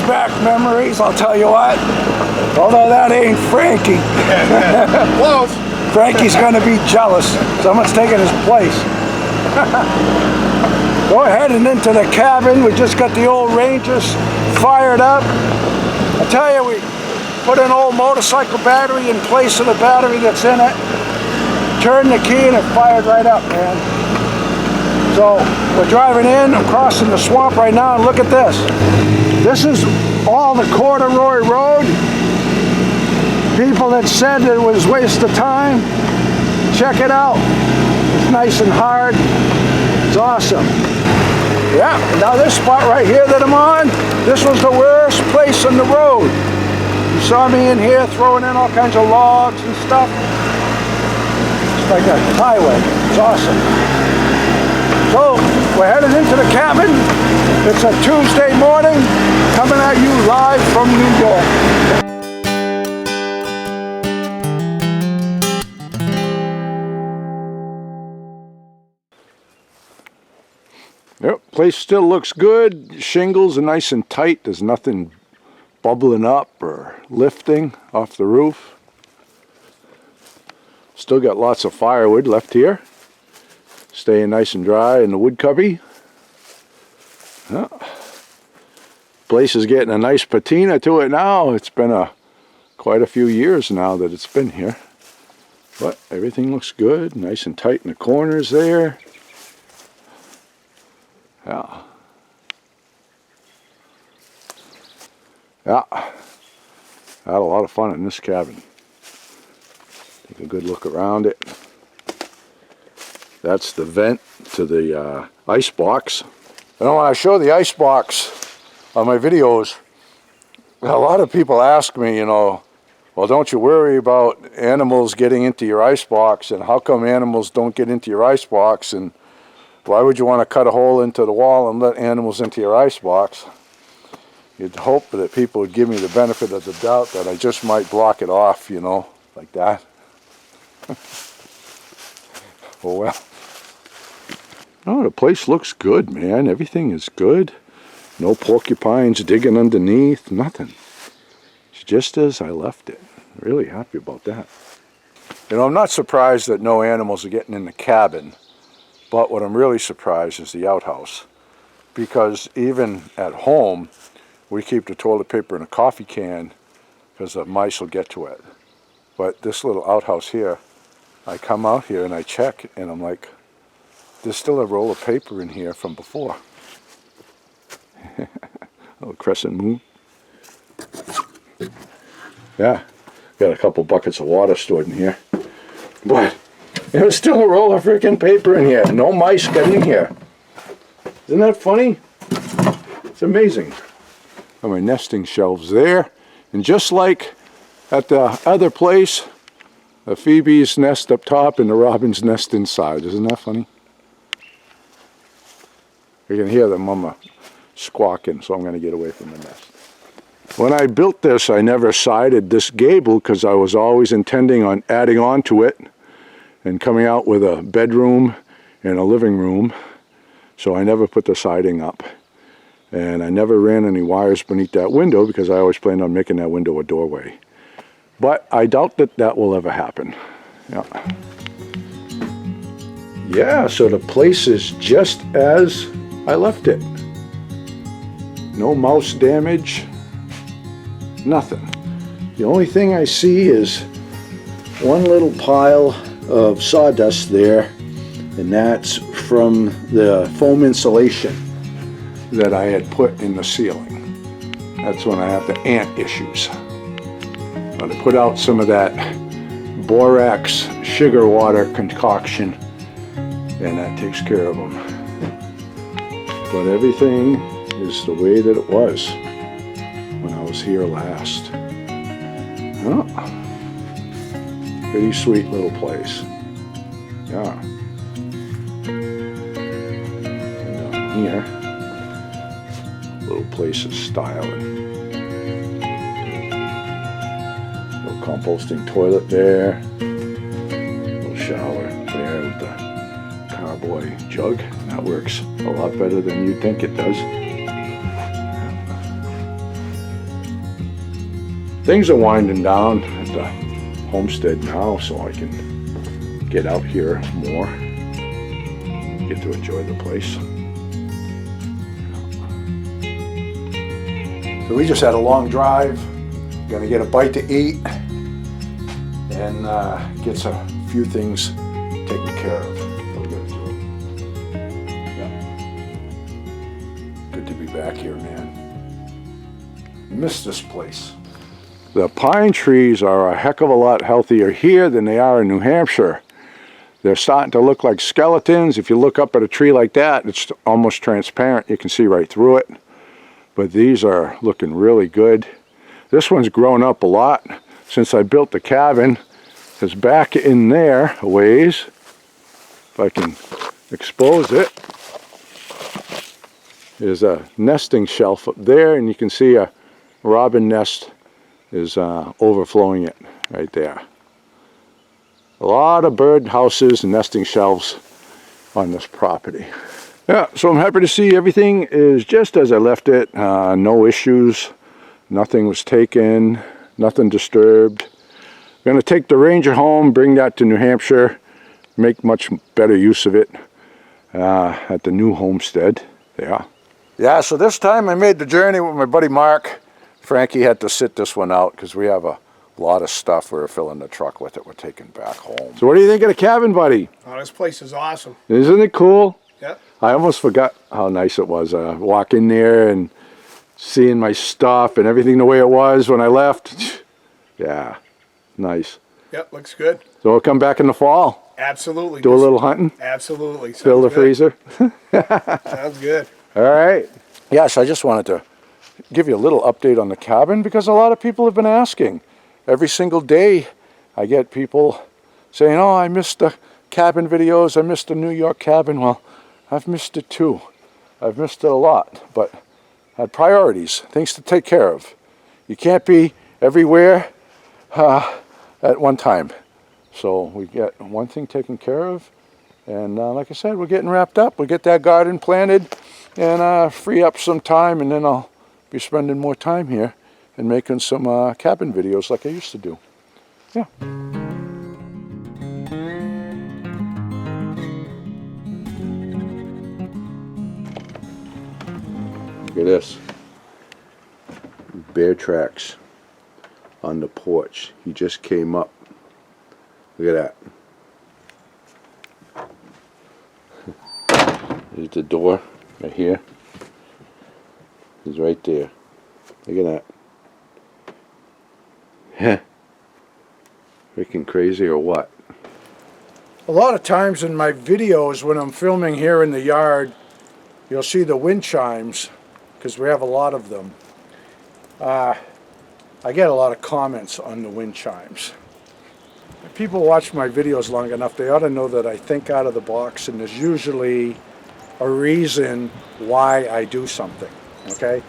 back memories, I'll tell you what. Although that ain't Frankie. Close. Frankie's gonna be jealous. Someone's taking his place. Go ahead and into the cabin. We just got the old Rangers fired up. I tell you, we put an old motorcycle battery in place of the battery that's in it. Turned the key and it fired right up, man. So we're driving in, I'm crossing the swamp right now, and look at this. This is all the corduroy road. People that said it was a waste of time, check it out. It's nice and hard. It's awesome. Yeah, now this spot right here that I'm on, this was the worst place on the road. You saw me in here throwing in all kinds of logs and stuff. It's like a highway. It's awesome. So we're headed into the cabin. It's a Tuesday morning, coming at you live from New York. Yep, place still looks good. Shingles are nice and tight. There's nothing bubbling up or lifting off the roof. Still got lots of firewood left here. Staying nice and dry in the wood cubby. Yeah. Place is getting a nice patina to it now. It's been quite a few years now that it's been here. But everything looks good. Nice and tight in the corners there. Yeah. Yeah. I had a lot of fun in this cabin. Take a good look around it. That's the vent to the ice box. And when I show the ice box on my videos, a lot of people ask me, you know, well, don't you worry about animals getting into your ice box, and how come animals don't get into your ice box, and why would you want to cut a hole into the wall and let animals into your ice box? You'd hope that people would give me the benefit of the doubt that I just might block it off, you know, like that. Oh well. Oh, the place looks good, man. Everything is good. No porcupines digging underneath, nothing. It's just as I left it. Really happy about that. You know, I'm not surprised that no animals are getting in the cabin, but what I'm really surprised is the outhouse. Because even at home, we keep the toilet paper in a coffee can because the mice will get to it. But this little outhouse here, I come out here and I check and I'm like, there's still a roll of paper in here from before. Little crescent moon. Yeah, got a couple buckets of water stored in here. But there's still a roll of freaking paper in here. No mice got in here. Isn't that funny? It's amazing. Got my nesting shelves there. And just like at the other place, the Phoebe's nest up top and the robin's nest inside. Isn't that funny? You can hear the mama squawking, so I'm going to get away from the nest. When I built this, I never sided this gable because I was always intending on adding on to it and coming out with a bedroom and a living room. So I never put the siding up. And I never ran any wires beneath that window because I always planned on making that window a doorway. But I doubt that that will ever happen. Yeah. Yeah, so the place is just as I left it. No mouse damage, nothing. The only thing I see is one little pile of sawdust there, and that's from the foam insulation that I had put in the ceiling. That's when I have the ant issues. But I put out some of that borax sugar water concoction, and that takes care of them. But everything is the way that it was when I was here last. Oh, pretty sweet little place. Yeah. And down here, little place is styling. Little composting toilet there. Little shower there with the carboy jug. That works a lot better than you'd think it does. Things are winding down at the homestead now, so I can get out here more, get to enjoy the place. So we just had a long drive, gonna get a bite to eat and get a few things taken care of. Yeah. Good to be back here, man. Miss this place. The pine trees are a heck of a lot healthier here than they are in New Hampshire. They're starting to look like skeletons. If you look up at a tree like that, it's almost transparent. You can see right through it. But these are looking really good. This one's grown up a lot since I built the cabin. It's back in there a ways. If I can expose it. There's a nesting shelf up there, and you can see a robin nest is overflowing it right there. A lot of bird houses and nesting shelves on this property. Yeah, so I'm happy to see everything is just as I left it. No issues, nothing was taken, nothing disturbed. I'm going to take the Ranger home, bring that to New Hampshire, make much better use of it at the new homestead. Yeah, so this time I made the journey with my buddy Mark. Frankie had to sit this one out because we have a lot of stuff we're filling the truck with that we're taking back home. So what do you think of the cabin, buddy? Oh, this place is awesome. Isn't it cool? Yep. I almost forgot how nice it was. Walk in there and seeing my stuff and everything the way it was when I left. Yeah, nice. Yep, looks good. So we'll come back in the fall. Absolutely. Do a little hunting. Absolutely. Fill the freezer. Sounds good. All right. Yeah, so I just wanted to give you a little update on the cabin because a lot of people have been asking. Every single day I get people saying, oh, I missed the cabin videos, I missed the New York cabin. Well, I've missed it too. I've missed it a lot, but I had priorities, things to take care of. You can't be everywhere at one time. So we get one thing taken care of, and like I said, we're getting wrapped up. We'll get that garden planted and free up some time, and then I'll be spending more time here and making some cabin videos like I used to do. Yeah. Look at this. Bear tracks on the porch. He just came up. Look at that. There's the door right here. He's right there. Look at that. Heh. Freaking crazy or what? A lot of times in my videos when I'm filming here in the yard, you'll see the wind chimes because we have a lot of them. I get a lot of comments on the wind chimes. If people watch my videos long enough, they ought to know that I think out of the box, and there's usually a reason why I do something, okay?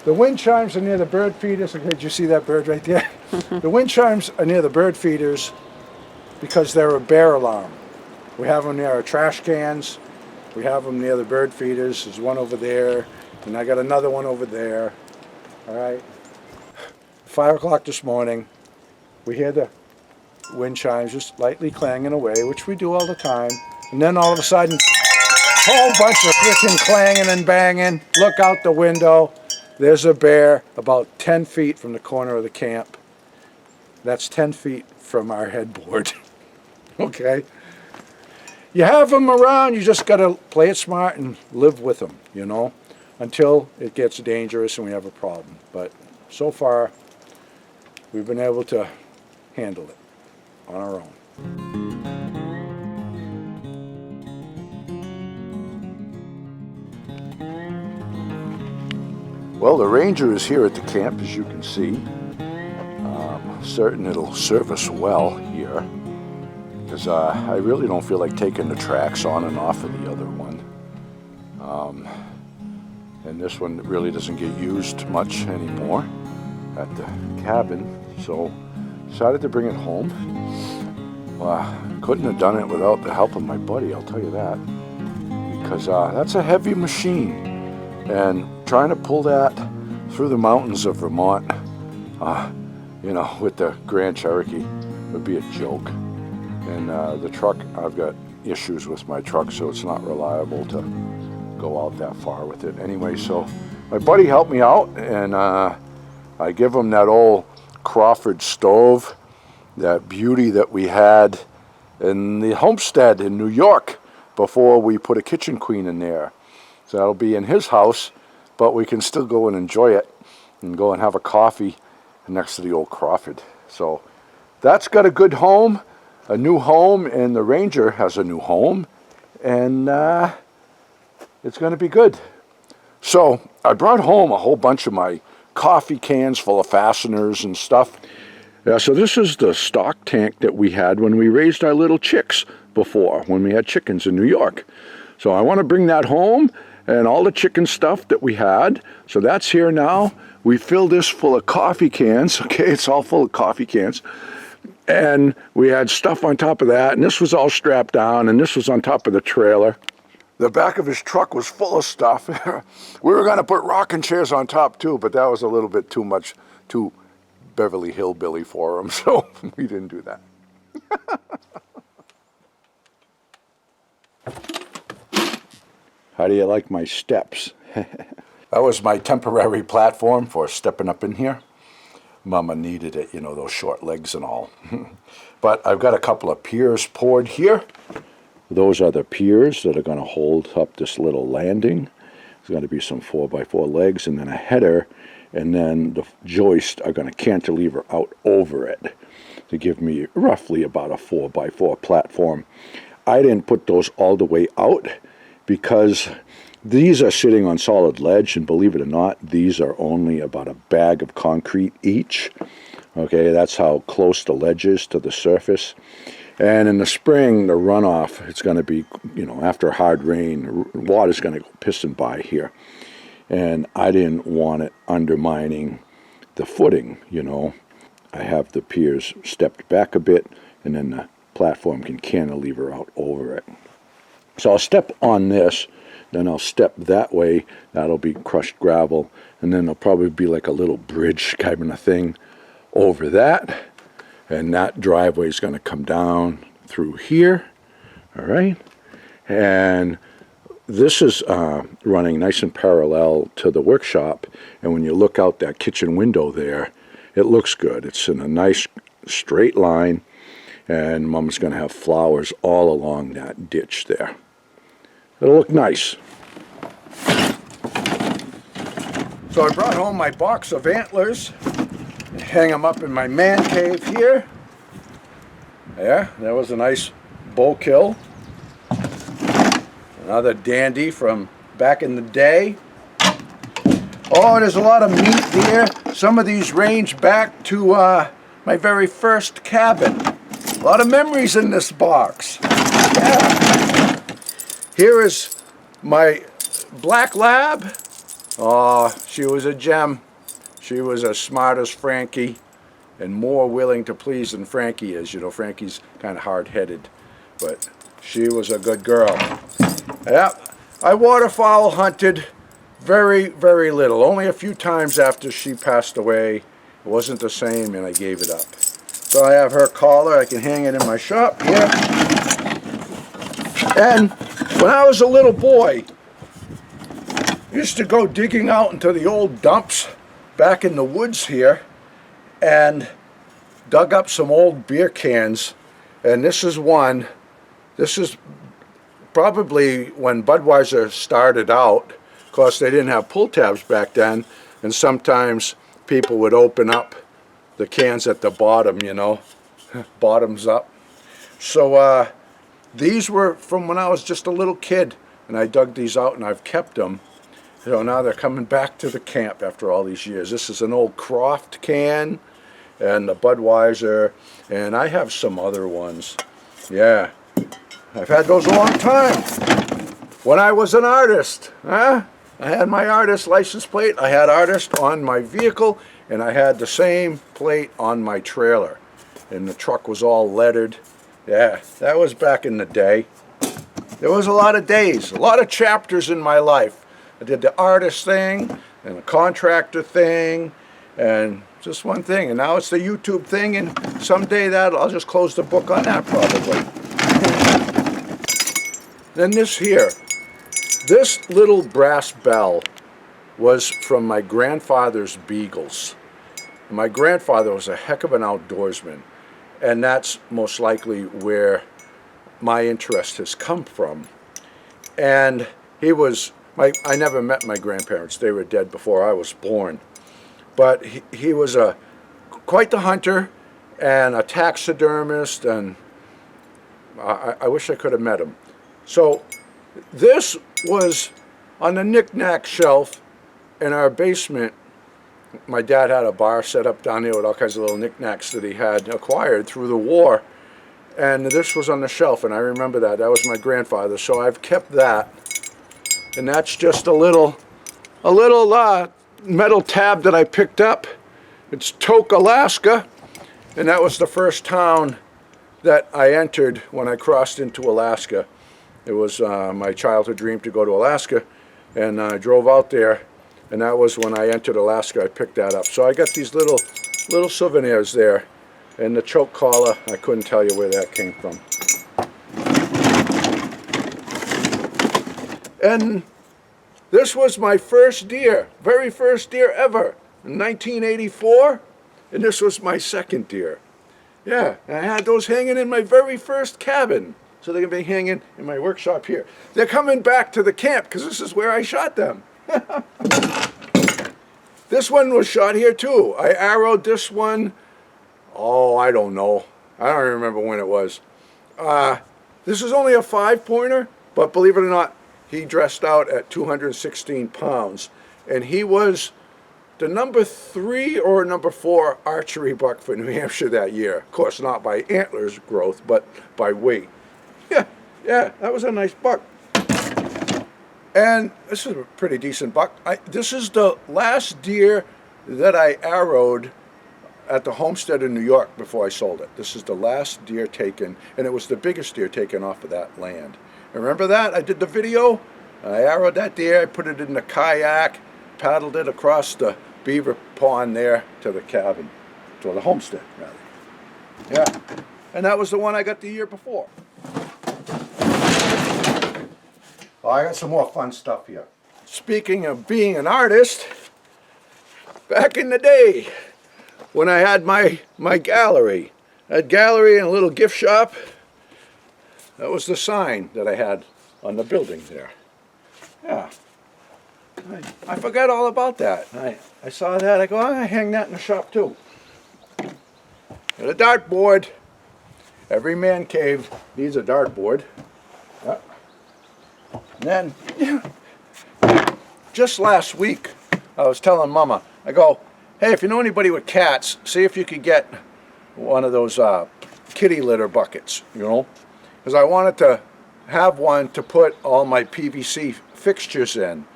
The wind chimes are near the bird feeders. Okay, did you see that bird right there? The wind chimes are near the bird feeders because they're a bear alarm. We have them near our trash cans. We have them near the bird feeders. There's one over there, and I got another one over there. All right. 5 o'clock this morning, we hear the wind chimes just lightly clanging away, which we do all the time. And then all of a sudden, a whole bunch of freaking clanging and banging. Look out the window. There's a bear about 10 feet from the corner of the camp. That's 10 feet from our headboard. Okay? You have them around, you just got to play it smart and live with them, you know, until it gets dangerous and we have a problem. But so far, we've been able to handle it on our own. Well, the Ranger is here at the camp, as you can see. Certain it'll serve us well here, because I really don't feel like taking the tracks on and off of the other one. And this one really doesn't get used much anymore at the cabin, so decided to bring it home. Well, couldn't have done it without the help of my buddy, I'll tell you that, because that's a heavy machine, and trying to pull that through the mountains of Vermont, you know, with the Grand Cherokee, it would be a joke. And the truck, I've got issues with my truck, so it's not reliable to go out that far with it. Anyway, so my buddy helped me out, and I give him that old Crawford stove, that beauty that we had in the homestead in New York before we put a kitchen queen in there. So that'll be in his house, but we can still go and enjoy it and go and have a coffee next to the old Crawford. So that's got a good home, a new home, and the Ranger has a new home, and it's going to be good. So I brought home a whole bunch of my coffee cans full of fasteners and stuff. Yeah, so this is the stock tank that we had when we raised our little chicks before, when we had chickens in New York. So I want to bring that home and all the chicken stuff that we had. So that's here now. We filled this full of coffee cans. Okay, it's all full of coffee cans. And we had stuff on top of that, and this was all strapped down, and this was on top of the trailer. The back of his truck was full of stuff. We were going to put rocking chairs on top too, but that was a little bit too much, too Beverly Hillbilly for him, so we didn't do that. How do you like my steps? That was my temporary platform for stepping up in here. Mama needed it, you know, those short legs and all. But I've got a couple of piers poured here. Those are the piers that are going to hold up this little landing. There's going to be some 4x4 legs and then a header, and then the joists are going to cantilever out over it to give me roughly about a 4x4 platform. I didn't put those all the way out because these are sitting on solid ledge, and believe it or not, these are only about a bag of concrete each. Okay, that's how close the ledge is to the surface. And in the spring, the runoff, it's going to be, you know, after hard rain, water's going to go pissing by here. And I didn't want it undermining the footing, you know. I have the piers stepped back a bit, and then the platform can cantilever out over it. So I'll step on this, then I'll step that way. That'll be crushed gravel, and then there'll probably be like a little bridge kind of thing over that. And that driveway is going to come down through here, all right? And this is running nice and parallel to the workshop, and when you look out that kitchen window there, it looks good. It's in a nice straight line, and Mom's going to have flowers all along that ditch there. It'll look nice. So I brought home my box of antlers. Hang them up in my man cave here. Yeah, that was a nice bull kill. Another dandy from back in the day. Oh, there's a lot of meat here. Some of these range back to my very first cabin. A lot of memories in this box. Yeah. Here is my black lab. Oh, she was a gem. She was as smart as Frankie and more willing to please than Frankie is. You know, Frankie's kind of hard-headed, but she was a good girl. Yep, I waterfowl hunted very, very little. Only a few times after she passed away. It wasn't the same, and I gave it up. So I have her collar. I can hang it in my shop here. And when I was a little boy, I used to go digging out into the old dumps back in the woods here and dug up some old beer cans, and this is one. This is probably when Budweiser started out. Of course, they didn't have pull tabs back then, and sometimes people would open up the cans at the bottom, you know, bottoms up. So these were from when I was just a little kid, and I dug these out and I've kept them. So now they're coming back to the camp after all these years. This is an old Croft can and the Budweiser, and I have some other ones. Yeah, I've had those a long time. When I was an artist, huh? I had my artist license plate, I had artist on my vehicle, and I had the same plate on my trailer. And the truck was all lettered. Yeah, that was back in the day. There was a lot of days, a lot of chapters in my life. I did the artist thing and the contractor thing and Just one thing, and now it's the YouTube thing, and someday I'll just close the book on that probably. Then this here, this little brass bell was from my grandfather's beagles. My grandfather was a heck of an outdoorsman, and that's most likely where my interest has come from. And he was, I never met my grandparents, they were dead before I was born. But he was quite the hunter and a taxidermist, and I wish I could have met him. So this was on the knick-knack shelf in our basement. My dad had a bar set up down there with all kinds of little knickknacks that he had acquired through the war. And this was on the shelf, and I remember that. That was my grandfather, so I've kept that. And that's just a little metal tab that I picked up. It's Tok, Alaska, and that was the first town that I entered when I crossed into Alaska. It was my childhood dream to go to Alaska, and I drove out there, and that was when I entered Alaska. I picked that up. So I got these little souvenirs there, and the choke collar, I couldn't tell you where that came from. And this was my first deer, very first deer ever, in 1984, and this was my second deer. Yeah, and I had those hanging in my very first cabin, so they're gonna be hanging in my workshop here. They're coming back to the camp, because this is where I shot them. This one was shot here too. I arrowed this one, oh, I don't know. I don't remember when it was. This is only a 5-pointer, but believe it or not, he dressed out at 216 pounds, and he was the number 3 or number 4 archery buck for New Hampshire that year. Of course, not by antlers growth, but by weight. Yeah, that was a nice buck. And this is a pretty decent buck. This is the last deer that I arrowed at the homestead in New York before I sold it. This is the last deer taken, and it was the biggest deer taken off of that land. Remember that? I did the video. I arrowed that deer, I put it in the kayak, paddled it across the beaver pond there to the cabin, to the homestead, rather. Yeah, and that was the one I got the year before. Oh, I got some more fun stuff here. Speaking of being an artist, back in the day, when I had my gallery, that gallery and a little gift shop, that was the sign that I had on the building there. Yeah. I forgot all about that. I saw that, I go, I hang that in the shop too. And a dartboard. Every man cave needs a dartboard. Yeah. And then, just last week, I was telling Mama, I go, hey, if you know anybody with cats, see if you could get one of those kitty litter buckets, you know? Because I wanted to have one to put all my PVC fixtures in.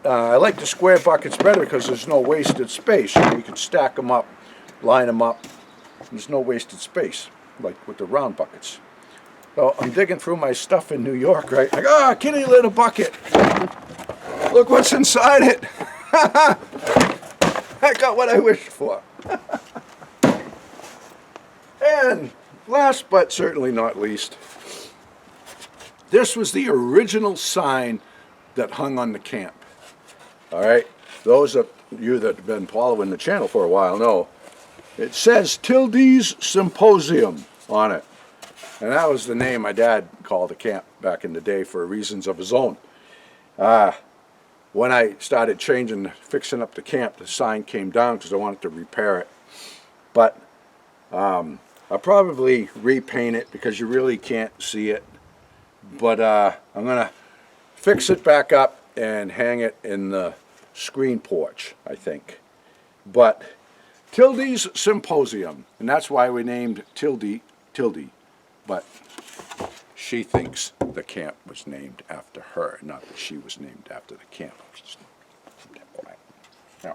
I like the square buckets better because there's no wasted space. You can stack them up, line them up. There's no wasted space, like with the round buckets. So I'm digging through my stuff in New York, right? I go, kitty litter bucket. Look what's inside it. I got what I wished for. And last but certainly not least, this was the original sign that hung on the camp. All right, those of you that have been following the channel for a while know it says Tildy's Symposium on it. And that was the name my dad called the camp back in the day for reasons of his own. When I started fixing up the camp, the sign came down because I wanted to repair it. But I'll probably repaint it because you really can't see it. But I'm going to fix it back up and hang it in the screen porch, I think. But Tildy's Symposium, and that's why we named Tildy. But she thinks the camp was named after her, not that she was named after the camp. Yeah.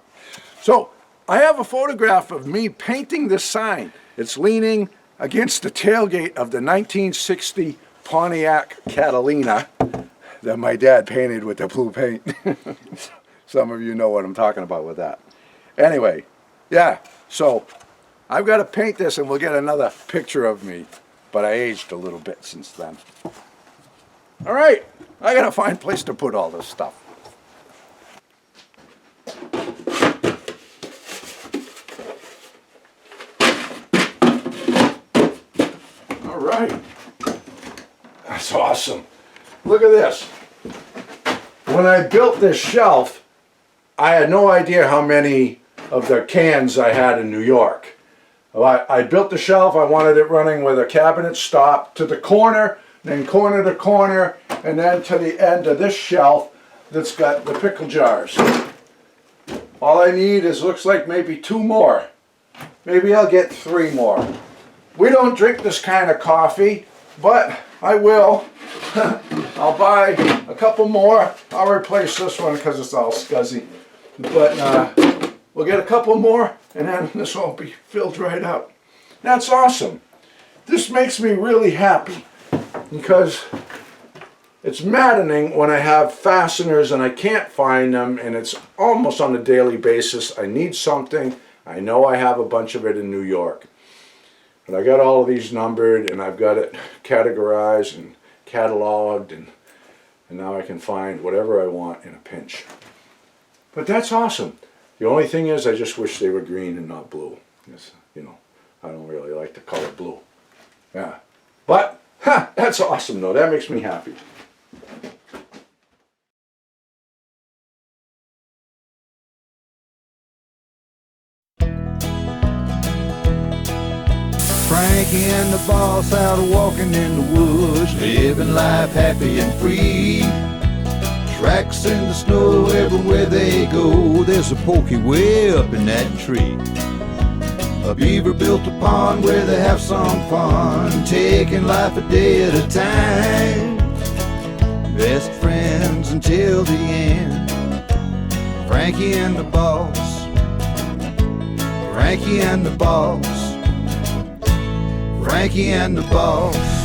So I have a photograph of me painting this sign. It's leaning against the tailgate of the 1960 Pontiac Catalina that my dad painted with the blue paint. Some of you know what I'm talking about with that. Anyway, Yeah, so I've got to paint this and we'll get another picture of me. But I aged a little bit since then. All right, I got to find a place to put all this stuff. All right, that's awesome. Look at this. When I built this shelf, I had no idea how many of the cans I had in New York. I built the shelf, I wanted it running with a cabinet stop to the corner, then corner to corner, and then to the end of this shelf that's got the pickle jars. All I need is, looks like maybe 2 more. Maybe I'll get 3 more. We don't drink this kind of coffee, but I will. I'll buy a couple more. I'll replace this one because it's all scuzzy. But we'll get a couple more and then this will be filled right up. That's awesome. This makes me really happy because it's maddening when I have fasteners and I can't find them, and it's almost on a daily basis. I need something. I know I have a bunch of it in New York. But I got all of these numbered and I've got it categorized and cataloged, and now I can find whatever I want in a pinch. But that's awesome. The only thing is, I just wish they were green and not blue. Yes, you know, I don't really like the color blue. Yeah, but that's awesome though. That makes me happy. Frankie and the boss out walking in the woods, living life happy and free. Tracks in the snow everywhere they go. There's a pokey way up in that tree. A beaver built a pond where they have some fun, taking life a day at a time. Best friends until the end. Frankie and the boss. Frankie and the boss. Frankie and the boss.